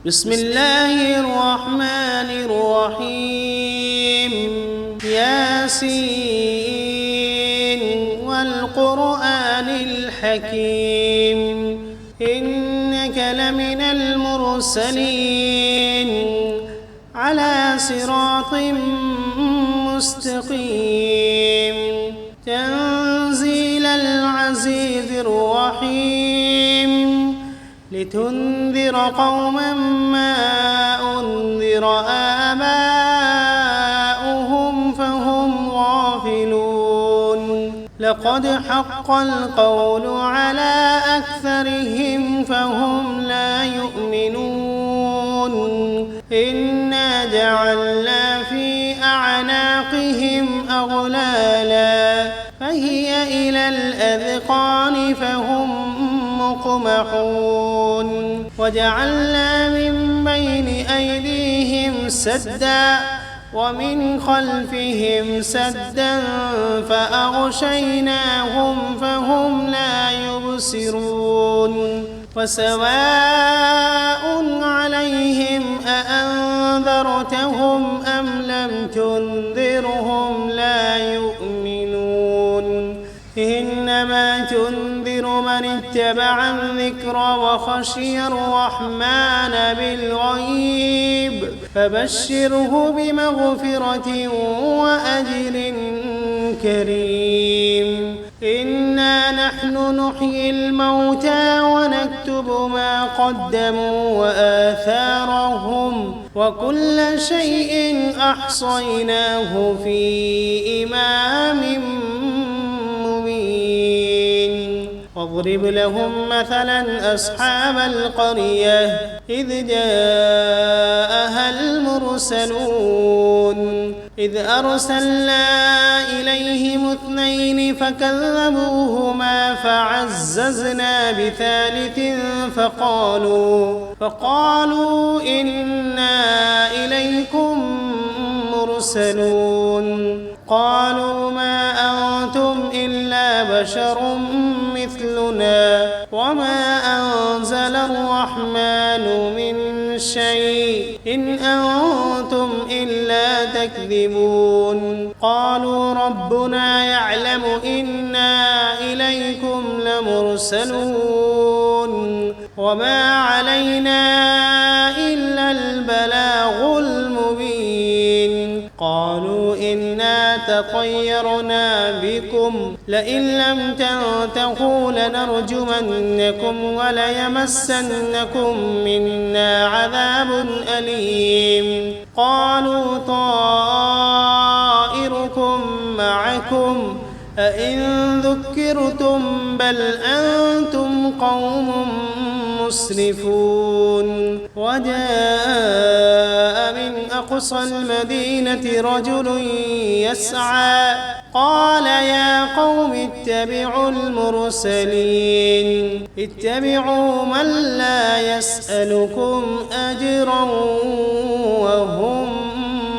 بسم الله الرحمن الرحيم ياسين والقرآن الحكيم إنك لمن المرسلين على صراط مستقيم تنزيل العزيز الرحيم لتنذر قوما ما أنذر آباؤهم فهم غافلون لقد حق القول على أكثرهم فهم لا يؤمنون إنا جعلنا في أعناقهم أغلالا فهي إلى الأذقان فهم مقمحون وجعلنا من بين أيديهم سدا ومن خلفهم سدا فأغشيناهم فهم لا يبصرون وسواء عليهم أأنذرتهم أم لم تنذرهم لا يؤمنون إنما تنذر من اتبع الذكر وخشي الرحمن بالغيب فبشره بمغفرة وأجر كريم إنا نحن نحيي الموتى ونكتب ما قدموا وآثارهم وكل شيء أحصيناه في إمام واضرب لهم مثلا أصحاب القرية إذ جاءها المرسلون إذ أرسلنا إليهم 2 فكذبوهما فعززنا بثالث فقالوا إنا إليكم مرسلون قالوا ما أنتم إلا بشر مثلنا وما أنزل الرحمن من شيء إن أنتم إلا تكذبون قالوا ربنا يعلم إنا إليكم لمرسلون وما علينا إلا البلاغ المبين قالوا إنا تطيرنا بكم لئن لم تنتهوا لنرجمنكم وليمسنكم منا عذاب أليم قالوا طائركم معكم أئن ذكرتم بل أنتم قوم مسرفون وجاء من أقصى المدينة رجل يسعى قال يا قوم اتبعوا المرسلين اتبعوا من لا يسألكم أجرا وهم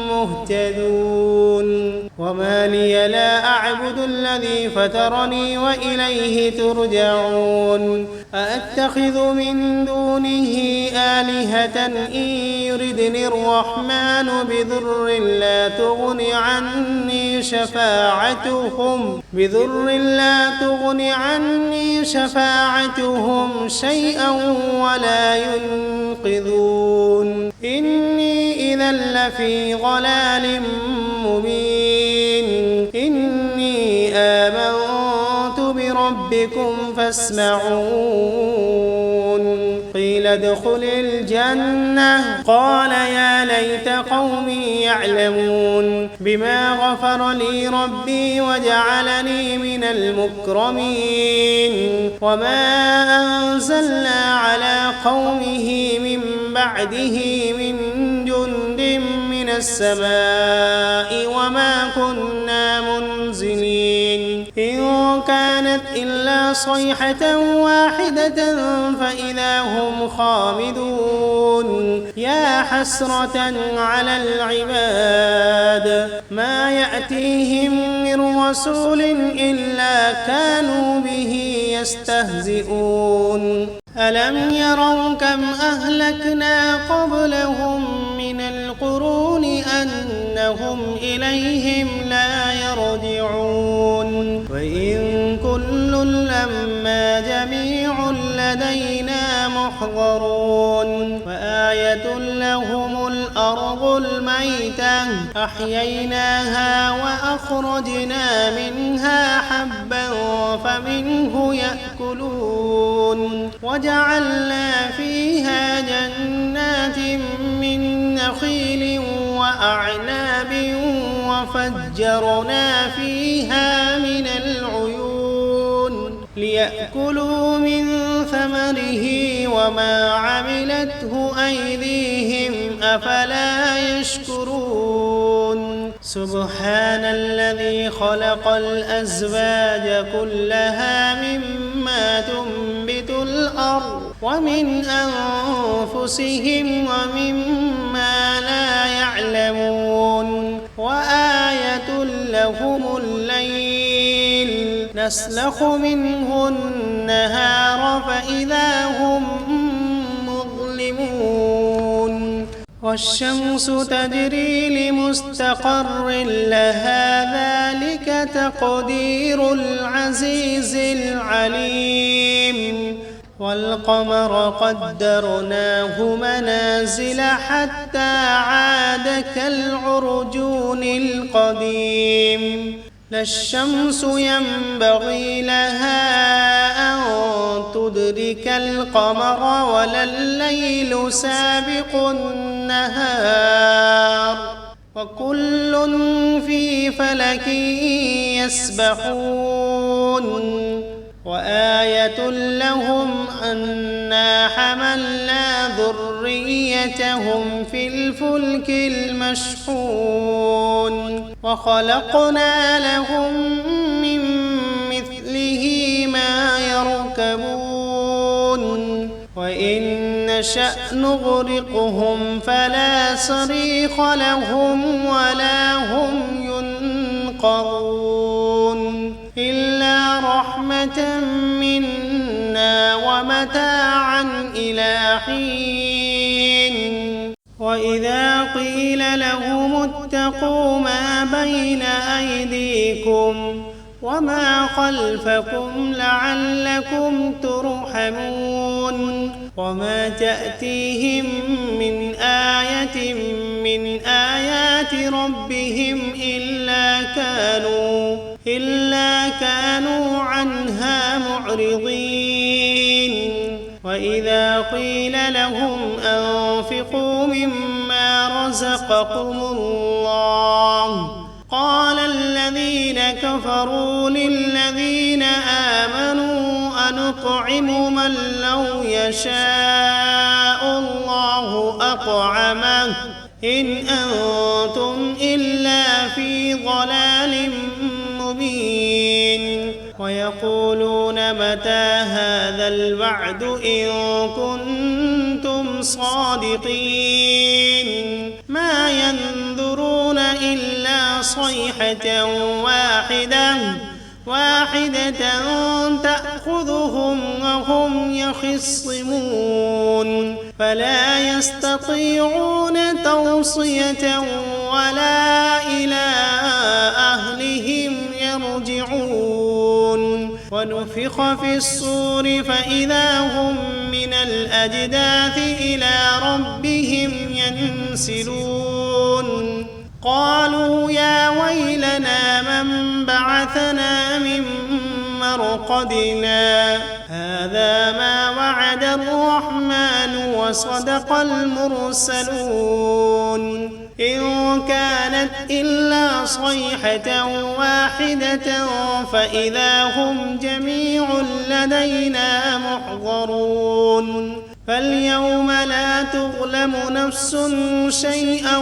مهتدون وما لي لا أعبد الذي فطرني وإليه ترجعون أأتخذ من دونه آلهة إن يردني الرحمن بضر لا تغن عني شفاعتهم شيئا ولا ينقذون إني إذا لفي ضلال مبين إني آمنت بربكم فاسمعون قيل ادخل الجنة قال يا ليت قومي يعلمون بما غفر لي ربي وجعلني من المكرمين وما أنزلنا على قومه من بعده من جند من السماء وما كنا منزلين إن كانت إلا صيحة واحدة فإذا هم خامدون يا حسرة على العباد ما يأتيهم من رسول إلا كانوا به يستهزئون ألم يروا كم أهلكنا قبلهم من القرون أنهم إليهم لا يرجعون وإن كل لما جميع لدينا محضرون وآية لهم الأرض الميتة أحييناها وأخرجنا منها حبا فمنه يأكلون وجعلنا فيها جنات من نخيل وأعناب وفجرنا فيها من العيون ليأكلوا من ثمره وما عملته أيديهم أفلا يشكرون سبحان الذي خلق الأزواج كلها مما تنبت الأرض ومن أنفسهم ومما لا يعلمون وآية لهم الليل نسلخ منه النهار فإذا هم مظلمون والشمس تجري لمستقر لها ذلك تقدير العزيز العليم والقمر قدرناه منازل حتى عاد كالعرجون القديم لا الشمس ينبغي لها أن تدرك القمر ولا الليل سابق النهار وكل في فلك يسبحون وآية لهم أنا حملنا ذريتهم في الفلك المشحون وخلقنا لهم من مثله ما يركبون وإن نشأ نغرقهم فلا صريخ لهم ولا هم ينقذون إلا رحمة منا ومتاعا إلى حين وإذا قيل لهم اتقوا ما بين أيديكم وما خلفكم لعلكم ترحمون وما تأتيهم من آية من آيات ربهم إلا كانوا عنها معرضين وإذا قيل لهم أنفقوا مما رزقكم الله قال الذين كفروا للذين آمنوا أنطعم من لو يشاء الله أطعمه إن أنتم إلا في ضلال مبين ويقولون متى هذا الوعد إن كنتم صادقين ما ينظرون إلا صيحة واحدة تأخذهم وهم يخصمون فلا يستطيعون توصية ولا إلى أهلهم يرجعون ونفخ في الصور فإذا هم من الأجداث إلى ربهم ينسلون قالوا يا ويلنا من بعثنا من مرقدنا هذا ما وعد الرحمن وصدق المرسلون إن كانت إلا صيحة واحدة فإذا هم جميع لدينا محضرون فاليوم لا تظلم نفس شيئا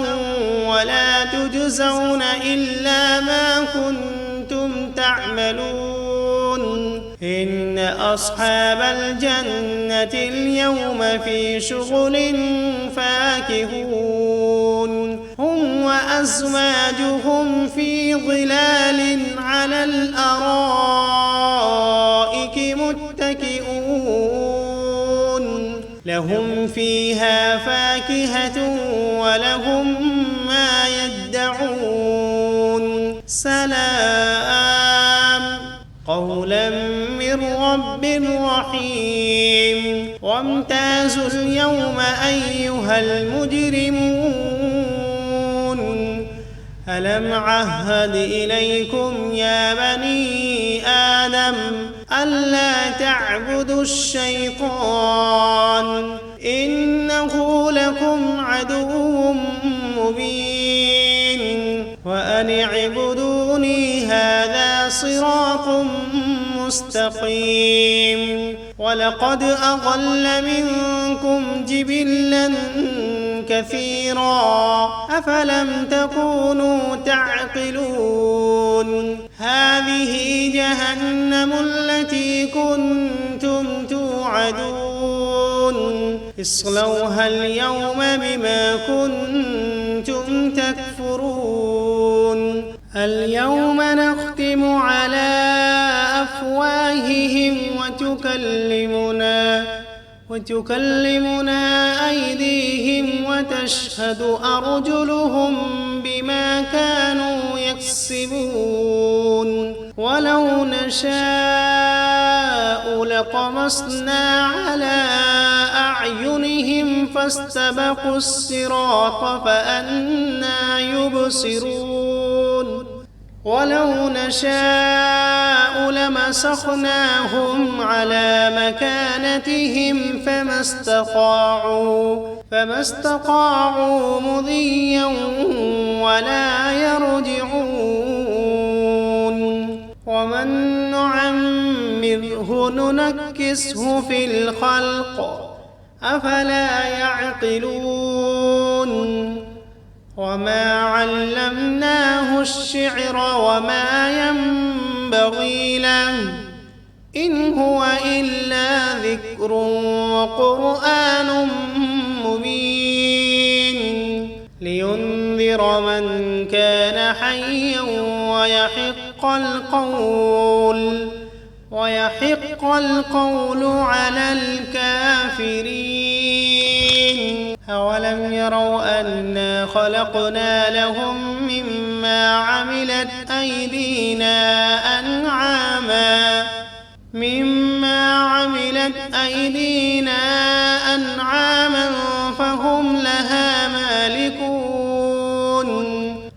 ولا تجزون إلا ما كنتم تعملون إن أصحاب الجنة اليوم في شغل فاكهون هم وأزواجهم في ظلال على الأرائك متكئون فيها فاكهة ولهم ما يدعون سلام قولا من رب رحيم وامتازوا اليوم أيها المجرمون ألم عهد إليكم يا بني آدم ألا تعبدوا الشيطان إنه لكم عدو مبين وأن اعبدوني هذا صراط مستقيم ولقد أضل منكم جبلا كثيرا أفلم تكونوا تعقلون هذه جهنم التي كنتم توعدون اصلوها اليوم بما كنتم تكفرون اليوم نختم على أفواههم وتكلمنا أيديهم وتشهد أرجلهم بما كانوا يكسبون ولو نشاء لطمسنا على أعينهم فاستبقوا الصراط فأنى يبصرون ولو نشاء لمسخناهم على مكانتهم فما استطاعوا مضيا ولا يرجعون ومن نعمره ننكسه في الخلق أفلا يعقلون وما علمناه الشعر وما ينبغي له إن هو إلا ذكر وقرآن مبين لينذر من كان حيا ويحق القول على الكافرين أولم يروا أنا خلقنا لهم مما عملت أيدينا أنعاما فهم لها مالكون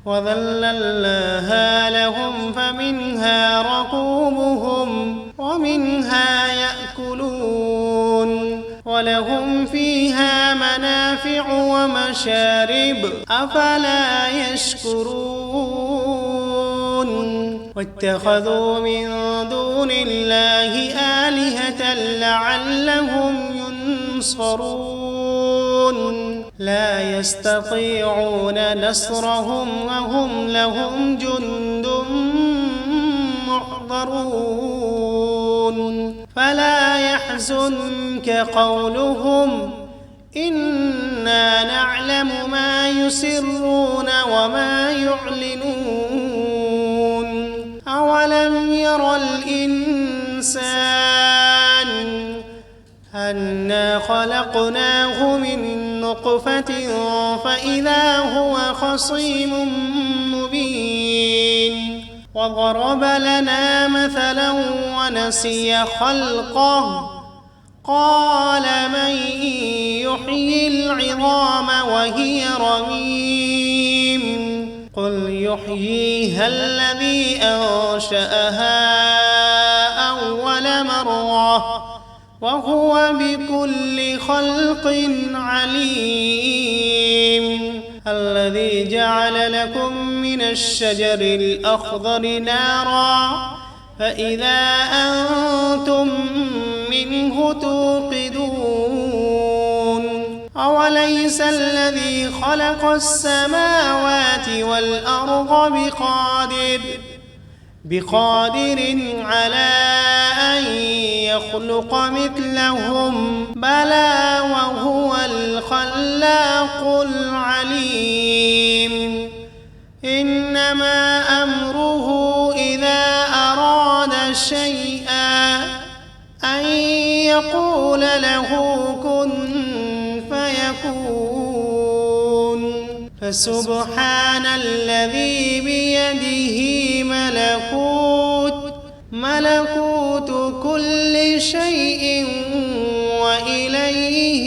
وذللناها لهم فمنها ركوبهم ومنها يأكلون ولهم فيها منافع ومشارب أفلا يشكرون واتخذوا من دون الله آلهة لعلهم ينصرون لا يستطيعون نصرهم وهم لهم جند محضرون فلا يحزنك قولهم إنا نعلم ما يسرون وما يعلنون أولم ير الإنسان أنا خلقناه من نطفة فإذا هو خصيم مبين وضرب لنا مثلا ونسي خلقه قال من يحيي العظام وهي رميم قل يحييها الذي أنشأها أول مرة وهو بكل خلق عليم الذي جعل لكم من الشجر الأخضر نارا فإذا أنتم منه توقدون أوليس الذي خلق السماوات والأرض بقادر على أن يخلق مثلهم بلى وهو الخلاق العليم إنما أمره إذا أراد شيئا أن يقول له كن فسبحان الذي بيده ملكوت كل شيء وإليه